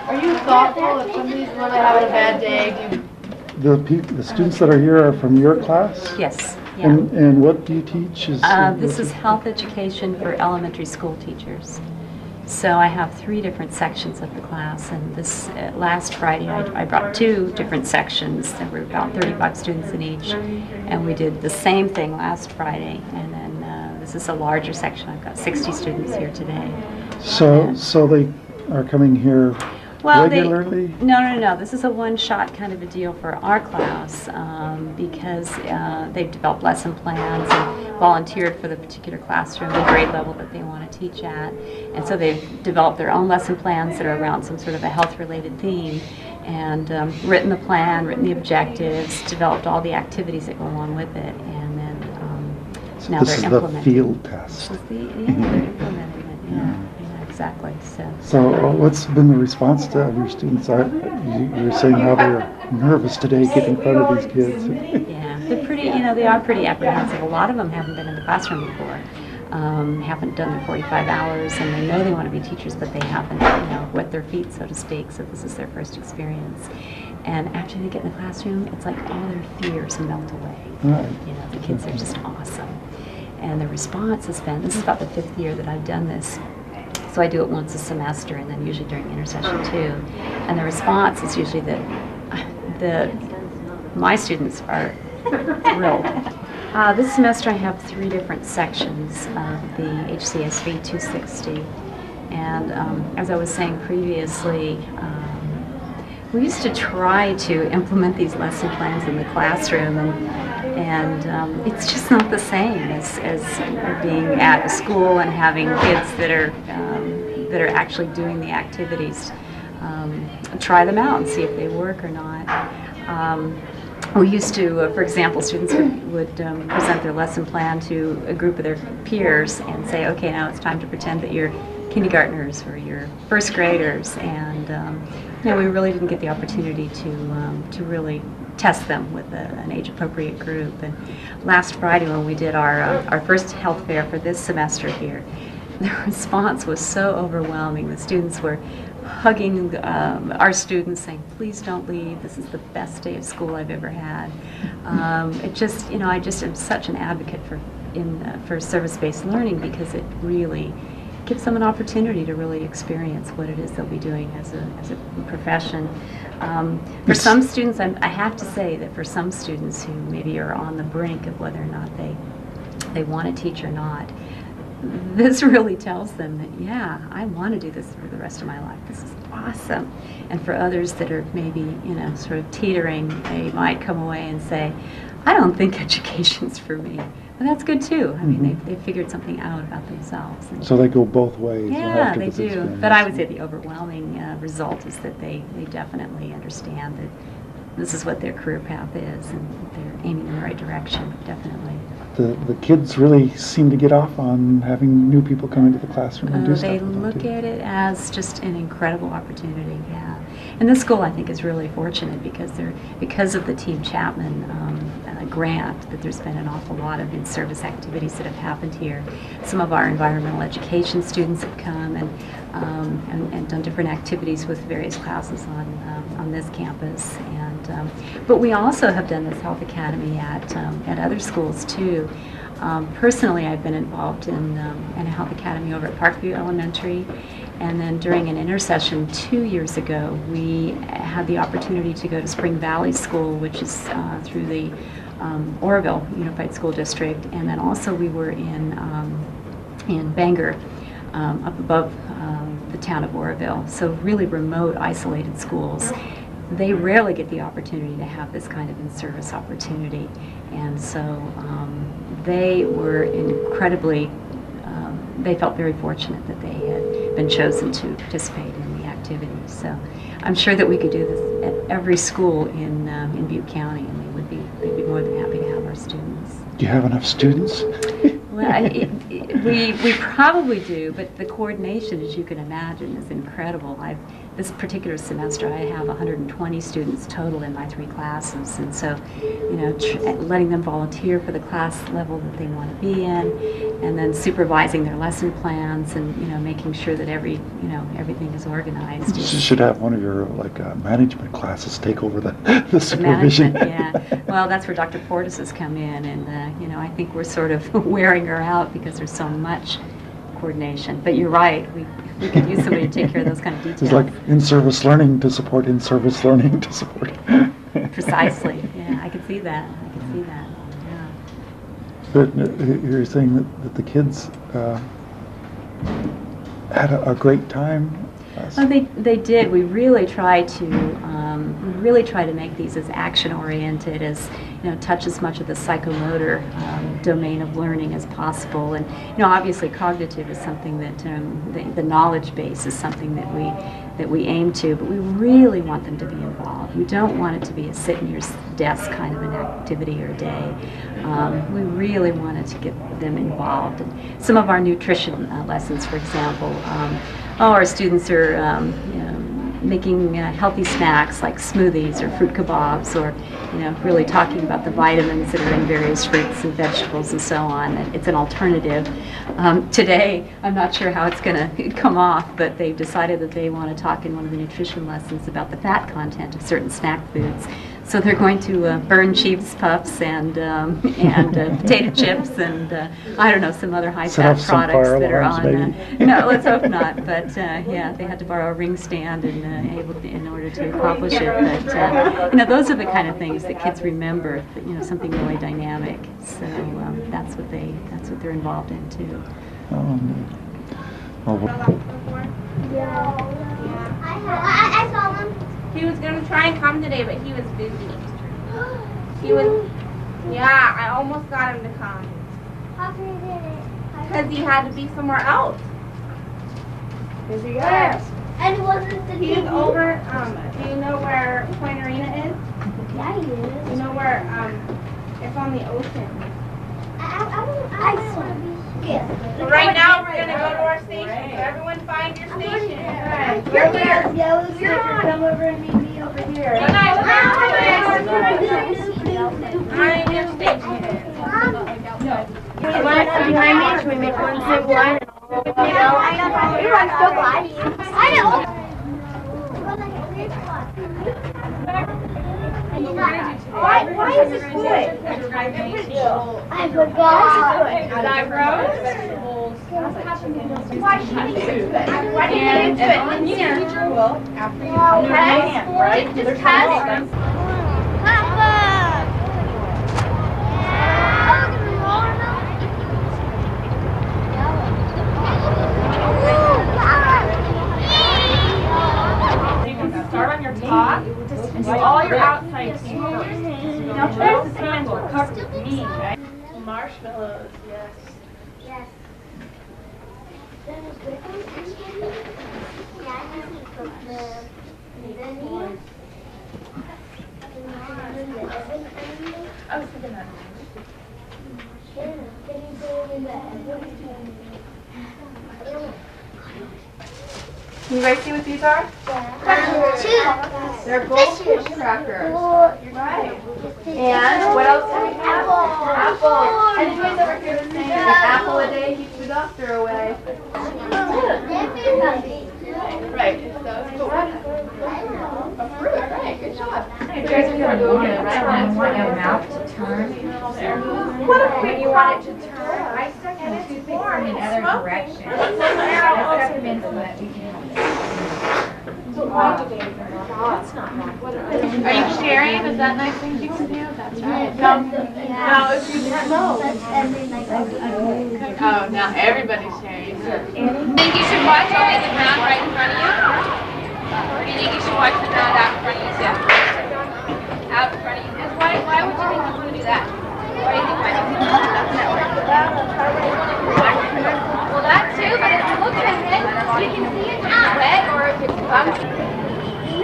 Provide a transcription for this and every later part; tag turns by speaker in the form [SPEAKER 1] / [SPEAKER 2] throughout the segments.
[SPEAKER 1] Are you thoughtful if somebody's really having a bad day? Do you...
[SPEAKER 2] The students that are here are from your class?
[SPEAKER 3] Yes. Yeah.
[SPEAKER 2] And what do you teach?
[SPEAKER 3] This is health education for elementary school teachers. So I have 3 different sections of the class, and this last Friday I brought 2 different sections. There were about 35 students in each, and we did the same thing last Friday. And then this is a larger section. I've got 60 students here today.
[SPEAKER 2] So they are coming here regularly?
[SPEAKER 3] No. This is a one-shot kind of a deal for our class because they've developed lesson plans and volunteered for the particular classroom, the grade level that they want to teach at. And so they've developed their own lesson plans that are around some sort of a health-related theme and written the plan, written the objectives, developed all the activities that go along with it, and then now they're implementing.
[SPEAKER 2] This is the field test.
[SPEAKER 3] They're implementing it, yeah. Exactly.
[SPEAKER 2] So what's been the response to your students? You're saying how they're nervous today getting in front of these kids.
[SPEAKER 3] Yeah, they're pretty, they are pretty apprehensive. A lot of them haven't been in the classroom before, haven't done their 45 hours, and they know they want to be teachers, but they haven't, wet their feet, so to speak, so this is their first experience. And after they get in the classroom, it's like all their fears melt away.
[SPEAKER 2] Right.
[SPEAKER 3] The kids are just awesome. And the response has been, this is about the 5th year that I've done this, so I do it once a semester, and then usually during intersession too. And the response is usually that my students are thrilled. This semester I have 3 different sections of the HCSV 260. And as I was saying previously, we used to try to implement these lesson plans in the classroom, and it's just not the same as being at a school and having kids that are actually doing the activities. Try them out and see if they work or not. We used to, for example, students would present their lesson plan to a group of their peers and say, okay, now it's time to pretend that you're kindergartners or you're first graders, and we really didn't get the opportunity to really test them with an age-appropriate group. And last Friday when we did our first health fair for this semester here, the response was so overwhelming. The students were hugging our students, saying, please don't leave, this is the best day of school I've ever had. It just, I just am such an advocate for service-based learning, because it really gives them an opportunity to really experience what it is they'll be doing as a profession. For some students, I have to say that for some students who maybe are on the brink of whether or not they want to teach or not, this really tells them that, yeah, I want to do this for the rest of my life. This is awesome. And for others that are maybe, sort of teetering, they might come away and say, I don't think education's for me. And that's good too. I mean, they figured something out about themselves. And
[SPEAKER 2] so they go both ways.
[SPEAKER 3] Yeah, they do. Experience. But I would say the overwhelming result is that they definitely understand that this is what their career path is, and they're aiming in the right direction, definitely.
[SPEAKER 2] The kids really seem to get off on having new people come into the classroom and do stuff.
[SPEAKER 3] They look at it as just an incredible opportunity, yeah. And this school, I think, is really fortunate because of the Team Chapman grant, that there's been an awful lot of in-service activities that have happened here. Some of our environmental education students have come and done different activities with various classes on this campus. But we also have done this health academy at other schools too. Personally, I've been involved in a health academy over at Parkview Elementary, and then during an intersession 2 years ago, we had the opportunity to go to Spring Valley School, which is through the Oroville Unified School District, and then also we were in Bangor, up above the town of Oroville. So really remote, isolated schools. They rarely get the opportunity to have this kind of in-service opportunity, and so they were incredibly, they felt very fortunate that they had been chosen to participate in the activities. So I'm sure that we could do this at every school in Butte County, and they'd be more than happy to have our students.
[SPEAKER 2] Do you have enough students?
[SPEAKER 3] Well, we probably do, but the coordination, as you can imagine, is incredible. This particular semester, I have 120 students total in my 3 classes, and so, letting them volunteer for the class level that they want to be in, and then supervising their lesson plans and, making sure that everything is organized.
[SPEAKER 2] You should have one of your management classes take over the supervision.
[SPEAKER 3] Yeah. Well, that's where Dr. Portis has come in, and I think we're sort of wearing her out because there's so much coordination. But you're right. We could use somebody to take care of those kind of details.
[SPEAKER 2] It's like in-service learning to support in-service learning to support.
[SPEAKER 3] Precisely. Yeah, I could see that. Yeah.
[SPEAKER 2] But you're saying that the kids had a great time?
[SPEAKER 3] Oh, they did. We really try to make these as action-oriented, as touch as much of the psychomotor domain of learning as possible. And obviously, cognitive is something that the knowledge base is something that we aim to. But we really want them to be involved. We don't want it to be a sit in your desk kind of an activity or a day. We really wanted to get them involved. And some of our nutrition lessons, for example. Our students are making healthy snacks like smoothies or fruit kebabs, or really talking about the vitamins that are in various fruits and vegetables and so on. And it's an alternative. Today, I'm not sure how it's going to come off, but they've decided that they want to talk in one of the nutrition lessons about the fat content of certain snack foods. So they're going to burn cheese puffs and potato chips and I don't know, some other high-fat products that are on. No, let's hope not. But yeah, they had to borrow a ring stand in order to accomplish it. But those are the kind of things that kids remember. Something really dynamic. So that's what they're involved in too.
[SPEAKER 4] I saw him. He was going to try and come today, but he was busy. Yeah, I almost got him to come.
[SPEAKER 5] How come you did it?
[SPEAKER 4] Because he had to be somewhere else.
[SPEAKER 5] Busy guy. And it wasn't the
[SPEAKER 4] He's over, do you know where Point Arena is?
[SPEAKER 5] Yeah, he is.
[SPEAKER 4] You know where, it's on the ocean.
[SPEAKER 5] I want to be scared.
[SPEAKER 4] So right now, we're going to go to our station. So everyone find your station. You're there.
[SPEAKER 5] Yellow sticker, come over and meet me over here.
[SPEAKER 4] Good night. Find your station.
[SPEAKER 5] You want to come behind me? Should we make one big line? Everyone's so glad. I know. Why is this good? I forgot. Why should we get into it? Why do you get into it? And the teacher will, after you come to hand, right? Just test.
[SPEAKER 1] Start on your top and do all your outside teeth first. Now Cruz's hands will cover the knee, right?
[SPEAKER 4] Marshmallows, yes.
[SPEAKER 5] Yes.
[SPEAKER 1] I was thinking that.
[SPEAKER 4] Can you guys see what these are? They're goldfish crackers. Right. And what else do we have? Apples. And you guys ever hear the saying, an apple a day keeps the doctor away? Right. So what? A fruit, right. Good job.
[SPEAKER 1] You guys are going to want it, right? You want your mouth to turn.
[SPEAKER 4] What if we want it to turn?
[SPEAKER 1] I stuck in a toothpick from the other direction. I stuck them in so that we can have
[SPEAKER 4] Are you sharing? Is that nice thing you can do? That's right. Now, if you no. Oh, now everybody's sharing. Think you should watch only the ground right in front of you? Or do you think you should watch the ground out in front of you too? Out in front of you. And why would you think you want to do that? Why do you think that works? Well, that too, but if you look at it, you can see it's not wet or if it's bumpy.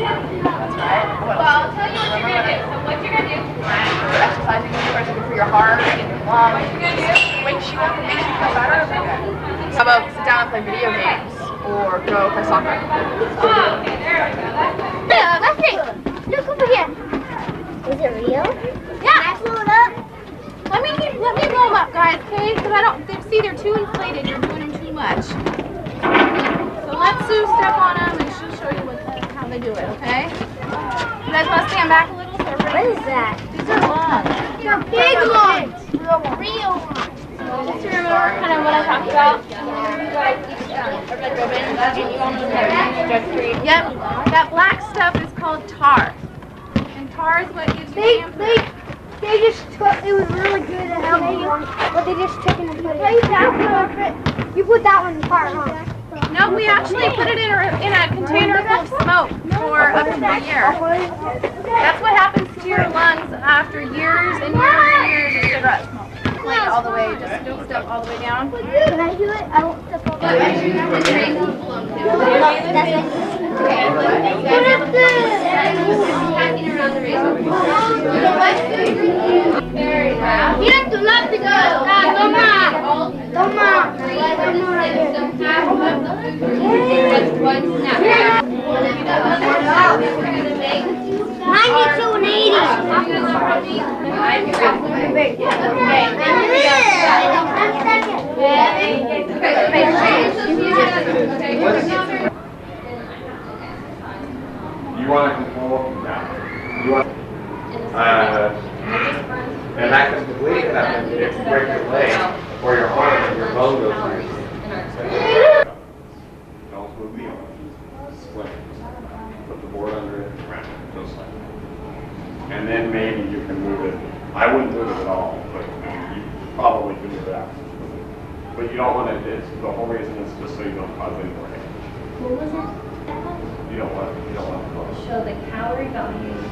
[SPEAKER 4] That's right. Well, I'll tell you what you're going to do. So what you're going to do, you're exercising, you're looking for your heart and your lungs. What you're going to do, wake you up and make you feel better. How about sit down and play video games or go play soccer? Oh, okay, there we go.
[SPEAKER 5] Let's see. Look over here. Is it real?
[SPEAKER 4] Yeah. Can I blow it up? Let me blow them up, guys, okay? Because I don't see they're too they do it, okay? You guys want to stand back a little? So
[SPEAKER 5] What is that?
[SPEAKER 4] these are lungs.
[SPEAKER 5] They're big ones. Real ones.
[SPEAKER 4] Just to remember kind of what I talked about. Yep, that black stuff is called tar. And tar is what gives you
[SPEAKER 5] They just took, it was really good at how they but they just took it and put it. You put that one in the car, huh?
[SPEAKER 4] No, we actually put it in a container full of smoke for up to a year. That's what happens to your lungs after years and years and years of cigarette smoke. Like all the way, just don't step all the way down.
[SPEAKER 5] Can I do it? I won't step over. Mira tu látigo. Toma. Toma.
[SPEAKER 6] You want to control? No. You want and that can bleed happen if you break your leg or your arm and your bone goes through. Don't move the arm. Split. Put the board under it, round it, just like that. And then maybe you can move it. I wouldn't move it at all, but you probably can move it out. But you don't want to, the whole reason is just so you don't cause any more damage.
[SPEAKER 7] What was it?
[SPEAKER 6] You don't want to
[SPEAKER 7] Show the calorie values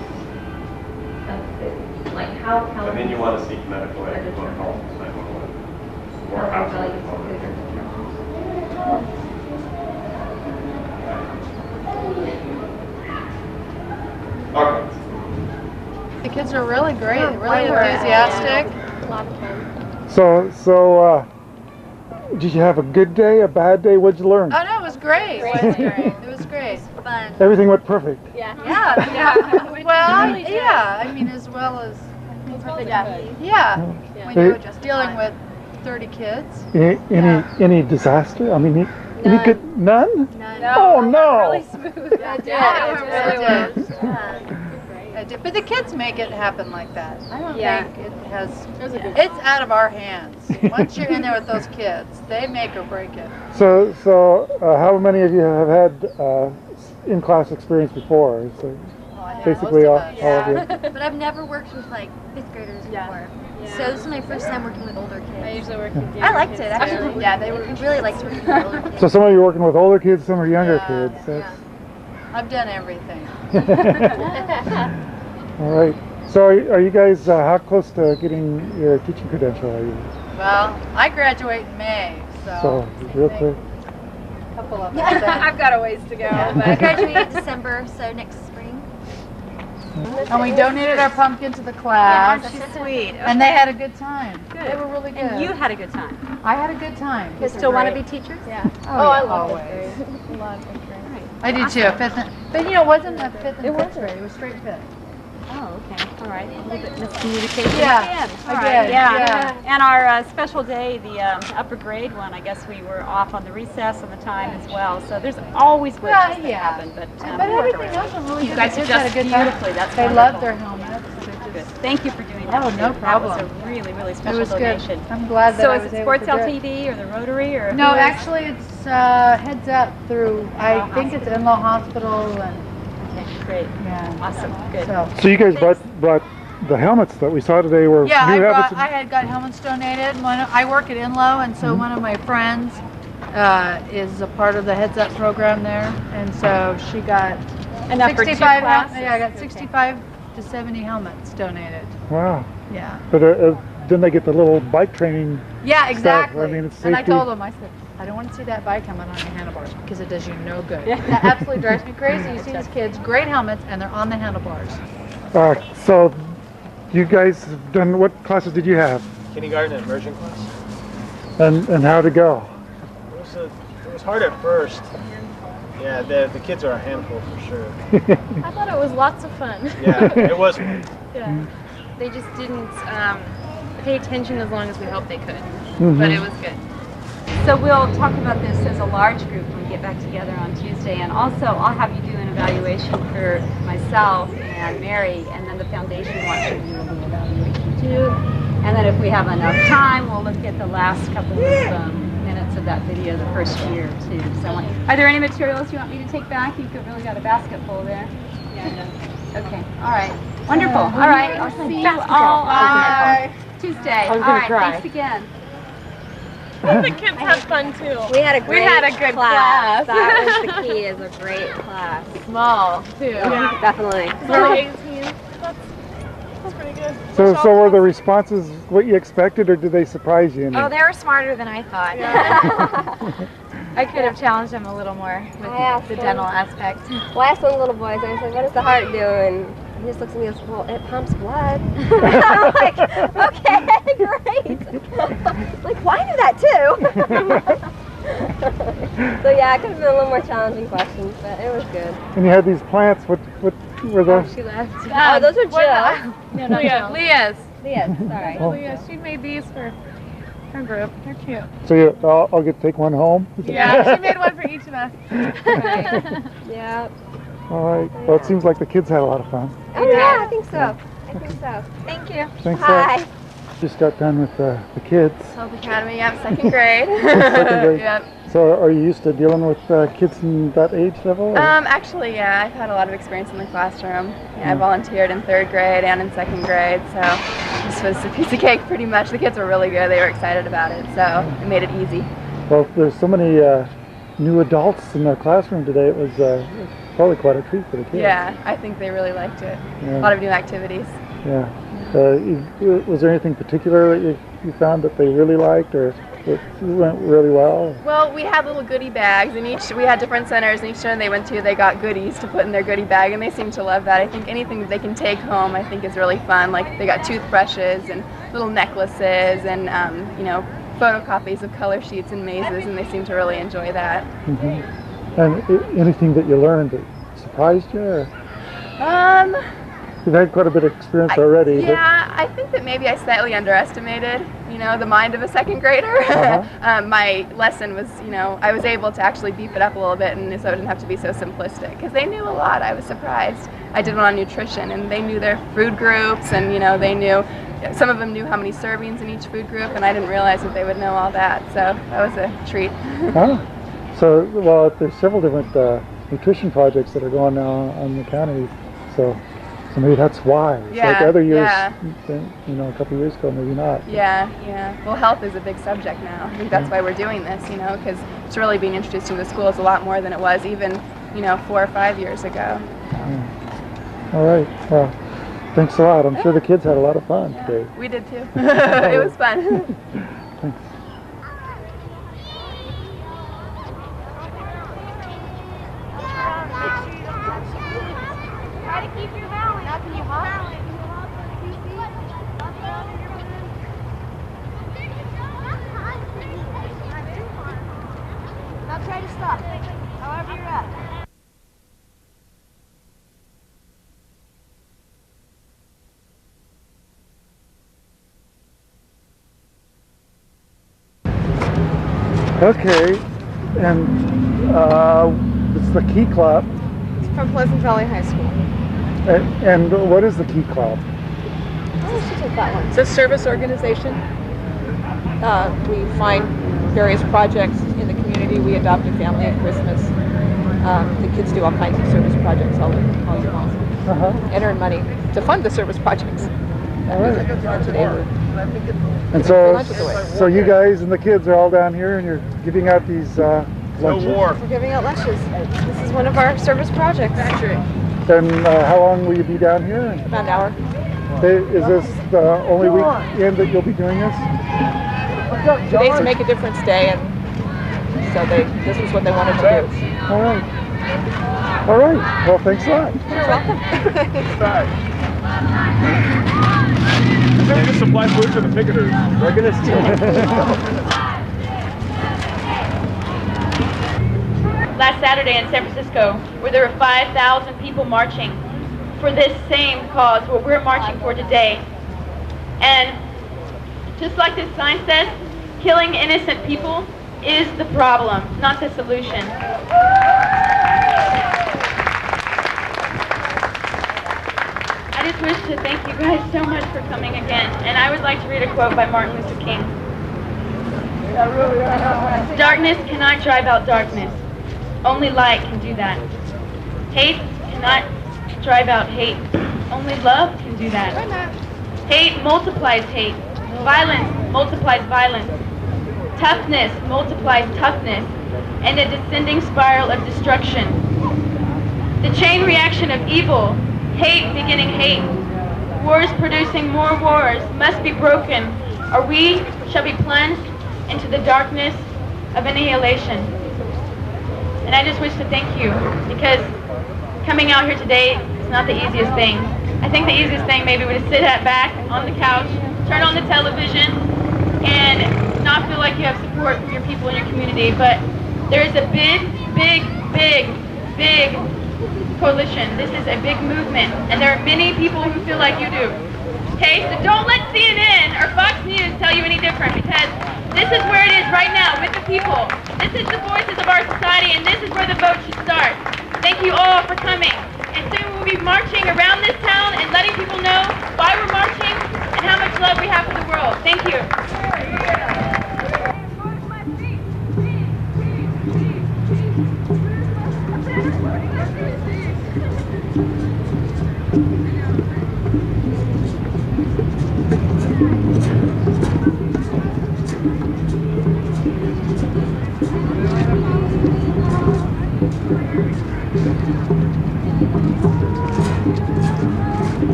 [SPEAKER 7] of food. Like how calories.
[SPEAKER 6] And then you want to seek medical aid, you want to call 911. Or
[SPEAKER 7] calorie values of
[SPEAKER 6] absolutely.
[SPEAKER 7] food.
[SPEAKER 6] Okay.
[SPEAKER 8] The kids are really great, really enthusiastic.
[SPEAKER 2] So, did you have a good day, a bad day? What'd you learn?
[SPEAKER 8] Oh no, it was great. It was great. It was great.
[SPEAKER 4] Fun.
[SPEAKER 2] Everything went perfect.
[SPEAKER 8] Yeah. Well, yeah. I mean, as well as yeah. When
[SPEAKER 2] Hey,
[SPEAKER 8] you're just dealing with 30 kids.
[SPEAKER 2] Any disaster? I mean, any good? None?
[SPEAKER 4] No.
[SPEAKER 2] Oh no!
[SPEAKER 4] Really smooth.
[SPEAKER 8] It did. But the kids make it happen like that. I don't think it has. It's out of our hands. Once you're in there with those kids, they make or break it.
[SPEAKER 2] So, how many of you have had in-class experience before? So basically, all of you.
[SPEAKER 9] But I've never worked with like 5th graders before. So this is my first time working with older kids.
[SPEAKER 4] I usually work with
[SPEAKER 9] I liked it actually.
[SPEAKER 8] Yeah, they were.
[SPEAKER 9] I really liked working with older kids.
[SPEAKER 2] So some of you are working with older kids, some are younger kids. That's,
[SPEAKER 8] I've done everything.
[SPEAKER 2] all right. So are you guys, how close to getting your teaching credential are you?
[SPEAKER 8] Well, I graduate in May,
[SPEAKER 2] So, real quick.
[SPEAKER 8] a couple of them.
[SPEAKER 4] I've got a ways to go.
[SPEAKER 9] I
[SPEAKER 4] But
[SPEAKER 9] graduate in December, so next spring.
[SPEAKER 8] And we donated our pumpkin to the class.
[SPEAKER 3] She's sweet.
[SPEAKER 8] And they had a good time. They were really good.
[SPEAKER 3] And you had a good time.
[SPEAKER 8] I had a good time.
[SPEAKER 3] You still want to be teachers?
[SPEAKER 8] Oh,
[SPEAKER 4] I love
[SPEAKER 8] always.
[SPEAKER 3] Right.
[SPEAKER 8] I do too. But you know, it wasn't a 5th and 5th grade. It was straight 5th.
[SPEAKER 3] Oh, okay. All right. A little bit miscommunication
[SPEAKER 8] Yeah,
[SPEAKER 3] again.
[SPEAKER 8] I
[SPEAKER 3] All right.
[SPEAKER 8] did,
[SPEAKER 3] Yeah.
[SPEAKER 8] yeah.
[SPEAKER 3] And our special day, the upper grade one, I guess we were off on the recess on the time as well. So there's always glitches that happen, but
[SPEAKER 8] But everything else was really
[SPEAKER 3] you
[SPEAKER 8] good.
[SPEAKER 3] guys
[SPEAKER 8] The kids
[SPEAKER 3] adjusted
[SPEAKER 8] had a good time.
[SPEAKER 3] beautifully. That's
[SPEAKER 8] They
[SPEAKER 3] wonderful.
[SPEAKER 8] loved their helmets.
[SPEAKER 3] Good. Thank you for doing that.
[SPEAKER 8] Oh, no problem.
[SPEAKER 3] That was a really, really
[SPEAKER 8] It
[SPEAKER 3] special
[SPEAKER 8] was good.
[SPEAKER 3] donation.
[SPEAKER 8] I'm glad that
[SPEAKER 3] So
[SPEAKER 8] I
[SPEAKER 3] is
[SPEAKER 8] was
[SPEAKER 3] it
[SPEAKER 8] able
[SPEAKER 3] Sports
[SPEAKER 8] to do it.
[SPEAKER 3] LTD or the Rotary or?
[SPEAKER 8] No,
[SPEAKER 3] who is-
[SPEAKER 8] actually it's Heads Up through, I think it's Inlaw Hospital and,
[SPEAKER 3] Okay, great.
[SPEAKER 8] yeah.
[SPEAKER 3] Awesome. Good.
[SPEAKER 2] So you guys brought the helmets that we saw today were
[SPEAKER 8] Yeah,
[SPEAKER 2] new helmets.
[SPEAKER 8] I had got helmets donated. I work at Inlow, and so one of my friends is a part of the Heads Up program there, and so she got
[SPEAKER 3] Enough for two
[SPEAKER 8] 65.
[SPEAKER 3] classes?
[SPEAKER 8] Yeah, I got 65 to 70 helmets donated.
[SPEAKER 2] Wow.
[SPEAKER 8] Yeah.
[SPEAKER 2] But then they get the little bike training.
[SPEAKER 8] Yeah, exactly.
[SPEAKER 2] I mean, it's
[SPEAKER 8] and I
[SPEAKER 2] safety.
[SPEAKER 8] told them, I said, I don't want to see that bike coming on your handlebars because it does you no good. That absolutely drives me crazy. You see these kids, great helmets, and they're on the handlebars.
[SPEAKER 2] So you guys have done, what classes did you have?
[SPEAKER 10] Kindergarten and immersion class.
[SPEAKER 2] And how'd it go?
[SPEAKER 10] It was hard at first. Yeah, the kids are a handful for sure.
[SPEAKER 7] I thought it was lots of fun.
[SPEAKER 10] Yeah, it was fun.
[SPEAKER 7] Yeah. They just didn't pay attention as long as we hoped they could.
[SPEAKER 2] Mhm.
[SPEAKER 7] But it was good.
[SPEAKER 3] So we'll talk about this as a large group when we get back together on Tuesday, and also I'll have you do an evaluation for myself and Mary, and then the foundation wants to do a little evaluation too. And then if we have enough time, we'll look at the last couple of minutes of that video the first year too. So, are there any materials you want me to take back? You've really got a basket full there. Yeah. Okay. All right. Wonderful. All right. I'll see you all on Tuesday. All right. Thanks again.
[SPEAKER 7] The kids had fun too.
[SPEAKER 9] We had a
[SPEAKER 7] good class.
[SPEAKER 9] That was the key, is a great class.
[SPEAKER 7] Small too.
[SPEAKER 9] Yeah, definitely.
[SPEAKER 7] Only 18. That's pretty good.
[SPEAKER 2] So were the responses what you expected, or did they surprise you?
[SPEAKER 11] Oh, they were smarter than I thought. Yeah. I could have challenged them a little more with the dental aspect.
[SPEAKER 9] Well, I asked one of the little boys, and I said, what does the heart do? And he just looks at me and goes, well, it pumps blood. I'm like, okay, great. Like, well, I knew that too. So yeah, it could have been a little more challenging questions, but it was good.
[SPEAKER 2] And you had these plants, what were those?
[SPEAKER 9] Oh, she left. Oh, those are Jill.
[SPEAKER 7] No, Leah's.
[SPEAKER 9] Leah's, sorry.
[SPEAKER 2] Oh.
[SPEAKER 7] Leah, she made these for her group. They're cute.
[SPEAKER 2] So I'll get to take one home?
[SPEAKER 7] Yeah, she made one for each of us.
[SPEAKER 9] Right. Yeah.
[SPEAKER 2] All right. Well, it seems like the kids had a lot of fun.
[SPEAKER 9] Oh yeah, I think so. I think so.
[SPEAKER 11] Thank you.
[SPEAKER 2] Thanks.
[SPEAKER 9] Hi.
[SPEAKER 2] Just got done with the kids.
[SPEAKER 7] Hope Academy, yep, second grade.
[SPEAKER 2] Second grade.
[SPEAKER 7] Yep.
[SPEAKER 2] So are you used to dealing with kids in that age level? Or?
[SPEAKER 12] Actually, yeah, I've had a lot of experience in the classroom. Yeah, I volunteered in 3rd grade and in 2nd grade, so this was a piece of cake pretty much. The kids were really good. They were excited about it, so it made it easy.
[SPEAKER 2] Well, there's so many new adults in the classroom today. It was probably quite a treat for the kids.
[SPEAKER 12] Yeah, I think they really liked it.
[SPEAKER 2] Yeah.
[SPEAKER 12] A lot of new activities.
[SPEAKER 2] Yeah. Was there anything particular that you found that they really liked, or it went really well?
[SPEAKER 12] Well, we had little goodie bags, and we had different centers, and each center they went to, they got goodies to put in their goodie bag, and they seemed to love that. I think anything that they can take home, I think is really fun. Like they got toothbrushes and little necklaces, and you know, photocopies of color sheets and mazes, and they seem to really enjoy that.
[SPEAKER 2] Mm-hmm. And anything that you learned that surprised you? Or? You've had quite a bit of experience already.
[SPEAKER 12] Yeah, I think that maybe I slightly underestimated, you know, the mind of a 2nd grader.
[SPEAKER 2] Uh-huh.
[SPEAKER 12] My lesson was, you know, I was able to actually beef it up a little bit, and so it didn't have to be so simplistic, because they knew a lot. I was surprised. I did one on nutrition, and they knew their food groups, and, you know, they knew, some of them knew how many servings in each food group, and I didn't realize that they would know all that, so that was a treat.
[SPEAKER 2] Huh? So, well, there's several different nutrition projects that are going on in the county, so maybe that's why. It's
[SPEAKER 12] yeah,
[SPEAKER 2] like other years,
[SPEAKER 12] yeah.
[SPEAKER 2] You know, a couple of years ago, maybe not.
[SPEAKER 12] Yeah, yeah. Well, health is a big subject now. I think that's why we're doing this, you know, because it's really being introduced to the schools a lot more than it was even, you know, 4 or 5 years ago.
[SPEAKER 2] Yeah. All right. Well, thanks a lot. I'm sure the kids had a lot of fun today.
[SPEAKER 12] We did too. It was fun.
[SPEAKER 2] Thanks.
[SPEAKER 5] Try to keep your balance. Now can you hop? Now try to stop. However you're at.
[SPEAKER 2] Okay, and it's the Key Club.
[SPEAKER 7] It's from Pleasant Valley High School.
[SPEAKER 2] And what is the Key Club?
[SPEAKER 9] Oh, she took that one.
[SPEAKER 13] It's a service organization. We find various projects in the community. We adopt a family at Christmas. The kids do all kinds of service projects all year long. And earn money to fund the service projects. And today
[SPEAKER 2] And so you guys and the kids are all down here, and you're giving out these lunches?
[SPEAKER 13] We're giving out lunches. This is one of our service projects.
[SPEAKER 2] And how long will you be down here?
[SPEAKER 13] About an hour.
[SPEAKER 2] Is this the only weekend that you'll be doing this?
[SPEAKER 13] Today's to make a difference day, and so this was what they wanted to do.
[SPEAKER 2] All right. All right. Well, thanks a lot.
[SPEAKER 13] You're welcome.
[SPEAKER 10] We're going to supply food to the picketers. We're going to steal
[SPEAKER 1] Last Saturday in San Francisco, where there were 5,000 people marching for this same cause, what we're marching for today. And just like this sign says, killing innocent people is the problem, not the solution. just wish to thank you guys so much for coming again. And I would like to read a quote by Martin Luther King. Darkness cannot drive out darkness. Only light can do that. Hate cannot drive out hate. Only love can do that. Hate multiplies hate. Violence multiplies violence. Toughness multiplies toughness. And a descending spiral of destruction. The chain reaction of evil, hate beginning hate, wars producing more wars, must be broken, or we shall be plunged into the darkness of annihilation. And I just wish to thank you, because coming out here today is not the easiest thing. I think the easiest thing maybe would sit back on the couch, turn on the television, and not feel like you have support from your people in your community. But there is a big coalition. This is a big movement, and there are many people who feel like you do. Okay, so don't let CNN or Fox News tell you any different, because this is where it is right now with the people. This is the voices of our society, and this is where the vote should start. Thank you all for coming. And soon we'll be marching around this town and letting people know why we're marching and how much love we have for the world. Thank you.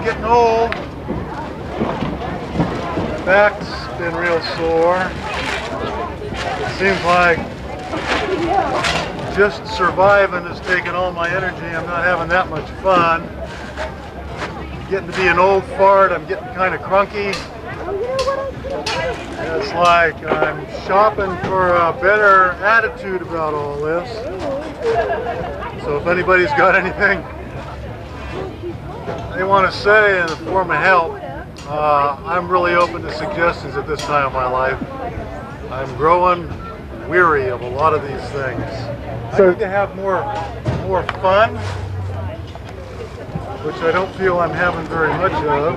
[SPEAKER 14] Getting old. Back's been real sore. It seems like just surviving is taking all my energy. I'm not having that much fun. Getting to be an old fart. I'm getting kind of crunky. It's like I'm shopping for a better attitude about all this. So if anybody's got anything they want to say in the form of help, I'm really open to suggestions at this time of my life. I'm growing weary of a lot of these things. I need to have more fun, which I don't feel I'm having very much of.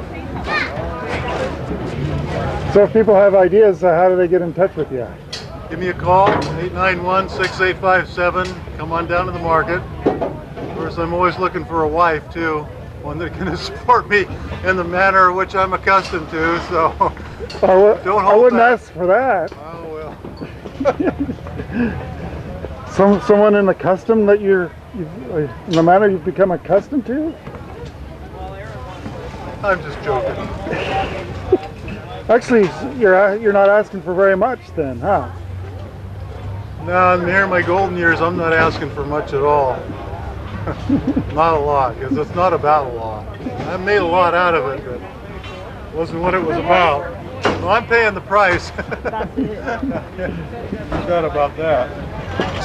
[SPEAKER 2] So if people have ideas, how do they get in touch with you?
[SPEAKER 14] Give me a call, 891-6857. Come on down to the market. Of course, I'm always looking for a wife too. One that can support me in the manner which I'm accustomed to, so don't hold
[SPEAKER 2] I wouldn't
[SPEAKER 14] back.
[SPEAKER 2] ask for that.
[SPEAKER 14] Oh
[SPEAKER 2] well. Someone in the custom that in the manner you've become accustomed to?
[SPEAKER 14] I'm just joking.
[SPEAKER 2] Actually, you're not asking for very much then, huh?
[SPEAKER 14] No, here in my golden years, I'm not asking for much at all. Not a lot, because it's not about a lot. I made a lot out of it, but it wasn't what it was about. Well, I'm paying the price.
[SPEAKER 15] That's it.
[SPEAKER 14] Forgot about that.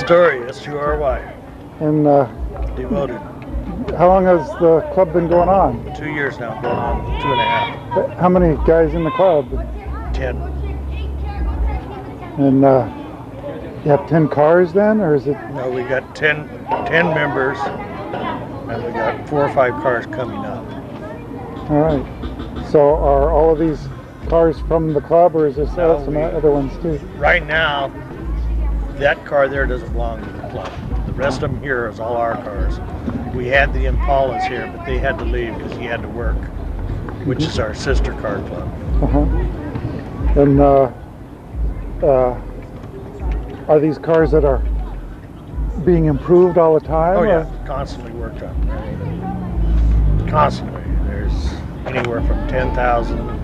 [SPEAKER 15] Story, S-U-R-Y.
[SPEAKER 2] And
[SPEAKER 15] Devoted.
[SPEAKER 2] how long has the club been going on?
[SPEAKER 15] 2 years now, going on 2.5.
[SPEAKER 2] How many guys in the club?
[SPEAKER 15] 10.
[SPEAKER 2] And you have 10 cars then, or is it?
[SPEAKER 15] No, we got 10 members, and we got 4 or 5 cars coming up.
[SPEAKER 2] All right. So are all of these cars from the club, or is there some other ones too?
[SPEAKER 15] Right now, that car there doesn't belong to the club. The rest of them here is all our cars. We had the Impalas here, but they had to leave because he had to work, which is our sister car club.
[SPEAKER 2] And are these cars that are being improved all the time?
[SPEAKER 15] Oh yeah, constantly worked on. Constantly. There's anywhere from 10,000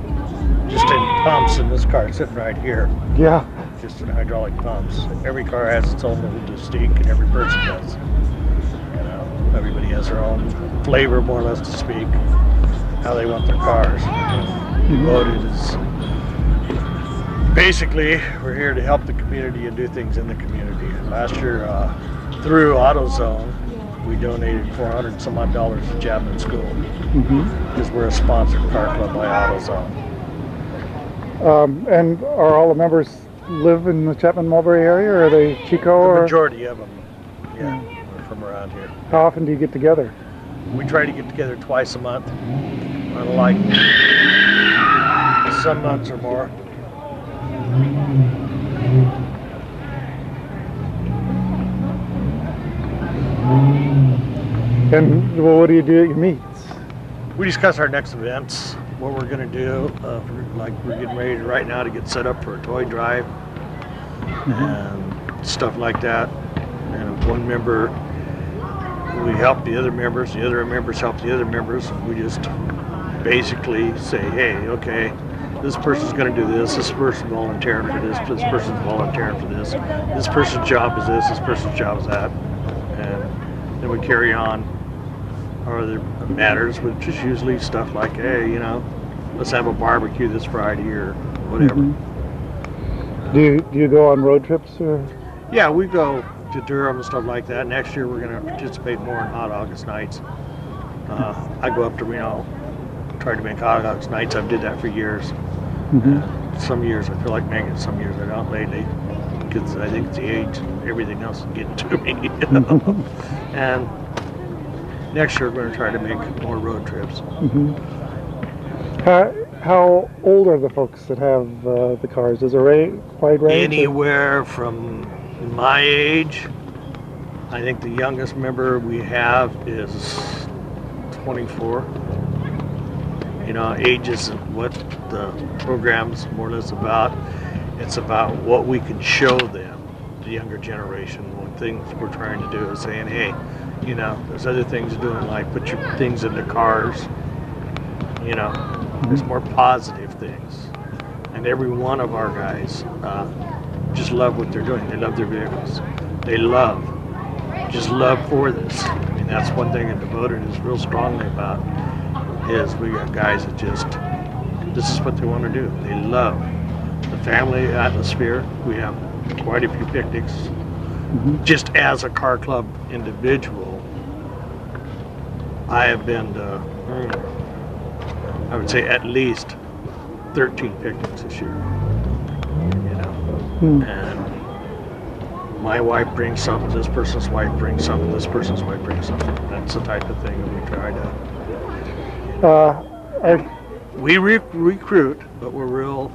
[SPEAKER 15] just in pumps in this car sitting right here.
[SPEAKER 2] Yeah.
[SPEAKER 15] Just in hydraulic pumps. Every car has its own little mystique, and every person does. You know, everybody has their own flavor, more or less, to speak, how they want their cars. Devoted has Basically, we're here to help the community and do things in the community. Last year, through AutoZone, we donated $400 some odd to Chapman School because we're a sponsored car club by AutoZone.
[SPEAKER 2] And are all the members live in the Chapman-Mulberry area, or are they Chico?
[SPEAKER 15] The majority of them, yeah, are from around here.
[SPEAKER 2] How often do you get together?
[SPEAKER 15] We try to get together twice a month, unlike some months or more.
[SPEAKER 2] And well, what do you do at your meets?
[SPEAKER 15] We discuss our next events, what we're going to do. Like we're getting ready right now to get set up for a toy drive and stuff like that. And one member, we help the other members help the other members. We just basically say, hey, okay, this person's going to do this, this person's volunteering for this person's volunteering for this person's job is this person's job is that. And then we carry on our other matters, which is usually stuff like, hey, you know, let's have a barbecue this Friday or whatever.
[SPEAKER 2] Do you go on road trips or?
[SPEAKER 15] Yeah, we go to Durham and stuff like that. Next year we're going to participate more in Hot August nights. I go up to Reno, try to make Hot August nights. I've did that for years. Some years I feel like making it, some years I don't lately, because I think it's the age and everything else is getting to me. You know? And next year we're going to try to make more road trips.
[SPEAKER 2] How old are the folks that have the cars? Is there a wide range?
[SPEAKER 15] Anywhere from my age. I think the youngest member we have is 24. You know, age isn't what the program's more or less about. It's about what we can show them, the younger generation. One thing we're trying to do is saying, hey, you know, there's other things doing, like put your things in the cars. You know, there's more positive things. And every one of our guys just love what they're doing. They love their vehicles. They just love for this. I mean, that's one thing that Devoted is real strongly about, is we got guys that just, this is what they want to do. They love the family atmosphere. We have quite a few picnics. Just as a car club individual, I have been to, I would say at least 13 picnics this year. You know, and my wife brings something, this person's wife brings something, this person's wife brings something. That's the type of thing that we try to. We recruit, but we're real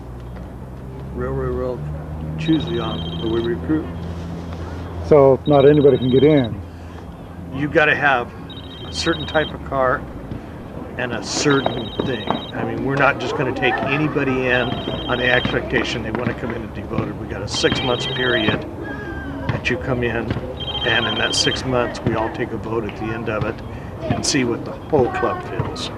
[SPEAKER 15] choosy on who we recruit.
[SPEAKER 2] So not anybody can get in.
[SPEAKER 15] You've got to have a certain type of car and a certain thing. I mean, we're not just going to take anybody in on the expectation they want to come in and Devoted. We got a 6 months period that you come in, and in that 6 months we all take a vote at the end of it and see what the whole club feels.